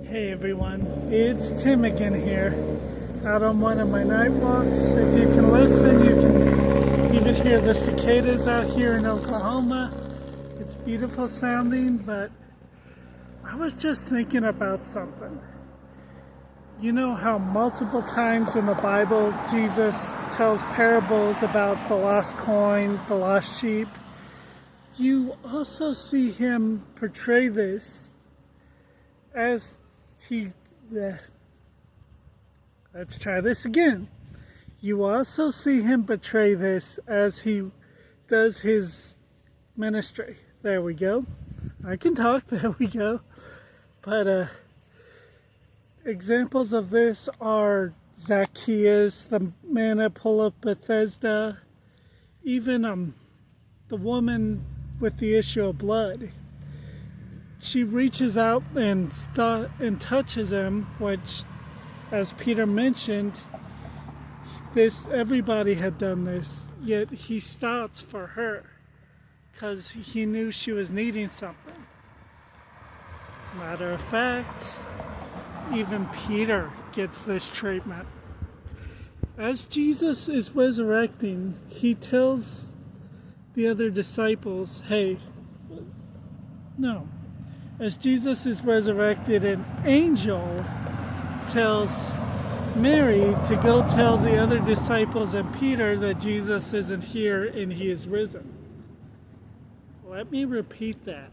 Hey everyone, it's Tim again here, out on one of my night walks. If you can listen, you can even hear the cicadas out here in Oklahoma. It's beautiful sounding, but I was just thinking about something. You know how multiple times in the Bible Jesus tells parables about the lost coin, the lost sheep? You also see him portray this as let's try this again. You also see him portray this as he does his ministry. There we go. I can talk, there we go. But examples of this are Zacchaeus, the man at Pool of Bethesda, even the woman with the issue of blood. She reaches out and touches him, which, as Peter mentioned, everybody had done this, yet he stops for her because he knew she was needing something. Matter of fact, even Peter gets this treatment. As Jesus is resurrecting, he tells the other disciples, as Jesus is resurrected, an angel tells Mary to go tell the other disciples and Peter that Jesus isn't here and he is risen. Let me repeat that.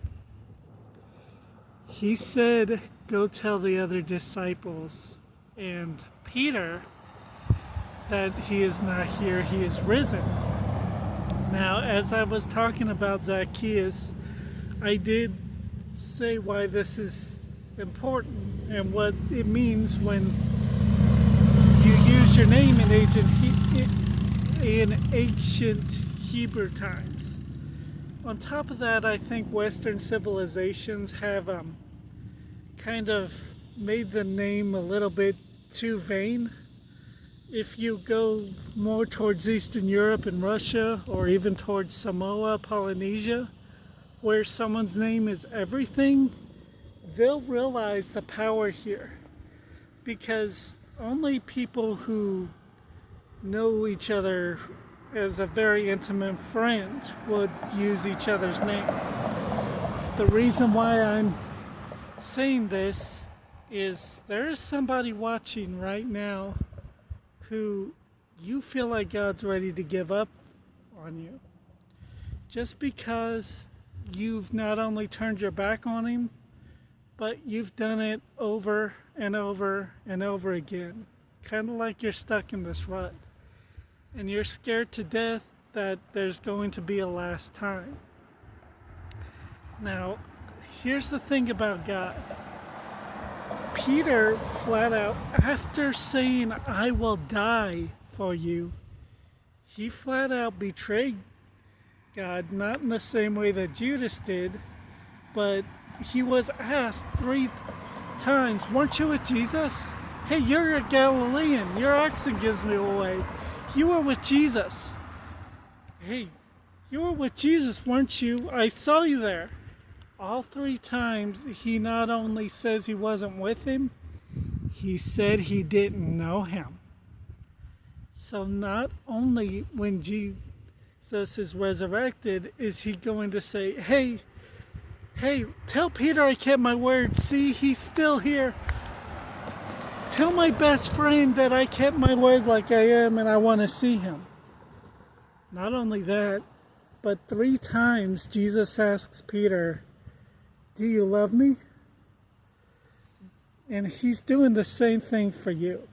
He said, go tell the other disciples and Peter that he is not here, he is risen. Now, as I was talking about Zacchaeus, I did say why this is important and what it means when you use your name in ancient Hebrew times. On top of that, I think Western civilizations have kind of made the name a little bit too vain. If you go more towards Eastern Europe and Russia, or even towards Samoa, Polynesia, where someone's name is everything, they'll realize the power here. Because only people who know each other as a very intimate friend would use each other's name. The reason why I'm saying this is there is somebody watching right now who you feel like God's ready to give up on you. Just because you've not only turned your back on him, but you've done it over and over and over again. Kind of like you're stuck in this rut. And you're scared to death that there's going to be a last time. Now, here's the thing about God. Peter flat out, after saying, I will die for you, he flat out betrayed God, not in the same way that Judas did, but he was asked 3 times, weren't you with Jesus? Hey, you're a Galilean, your accent gives me away. You were with Jesus. Hey, you were with Jesus, weren't you? I saw you there. All 3 times, he not only says he wasn't with him, he said he didn't know him. So not only when Jesus is resurrected is he going to say, hey, tell Peter I kept my word. See, he's still here. Tell my best friend that I kept my word like I am and I want to see him. Not only that, but 3 times Jesus asks Peter, do you love me? And he's doing the same thing for you.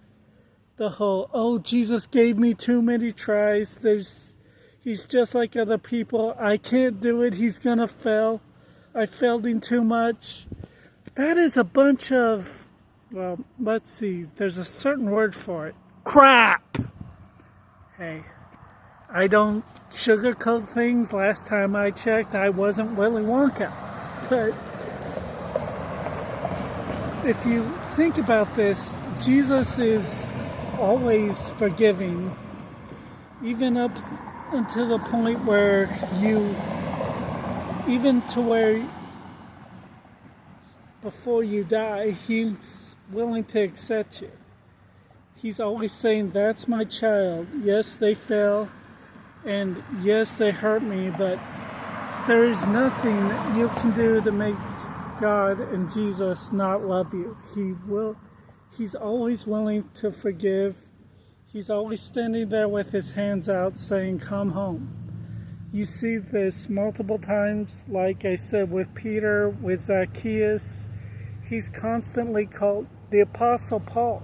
The whole, Jesus gave me too many tries. He's just like other people. I can't do it. He's going to fail. I failed him too much. That is a bunch of, let's see. There's a certain word for it. Crap! Hey, I don't sugarcoat things. Last time I checked, I wasn't Willy Wonka. But if you think about this, Jesus is always forgiving, even up until the point where before you die, he's willing to accept you. He's always saying, that's my child. Yes, they fell, and yes, they hurt me, but there is nothing you can do to make God and Jesus not love you. He's always willing to forgive. He's always standing there with his hands out saying, come home. You see this multiple times, like I said, with Peter, with Zacchaeus. He's constantly called the Apostle Paul,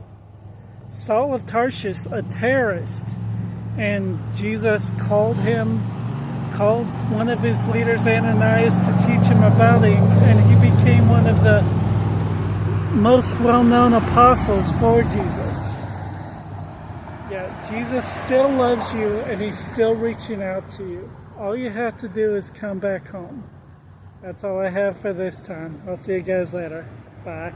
Saul of Tarshish, a terrorist. And Jesus called one of his leaders, Ananias, to teach him about him, and he became one of the most well-known apostles for Jesus. Yeah, Jesus still loves you, and he's still reaching out to you. All you have to do is come back home. That's all I have for this time. I'll see you guys later. Bye.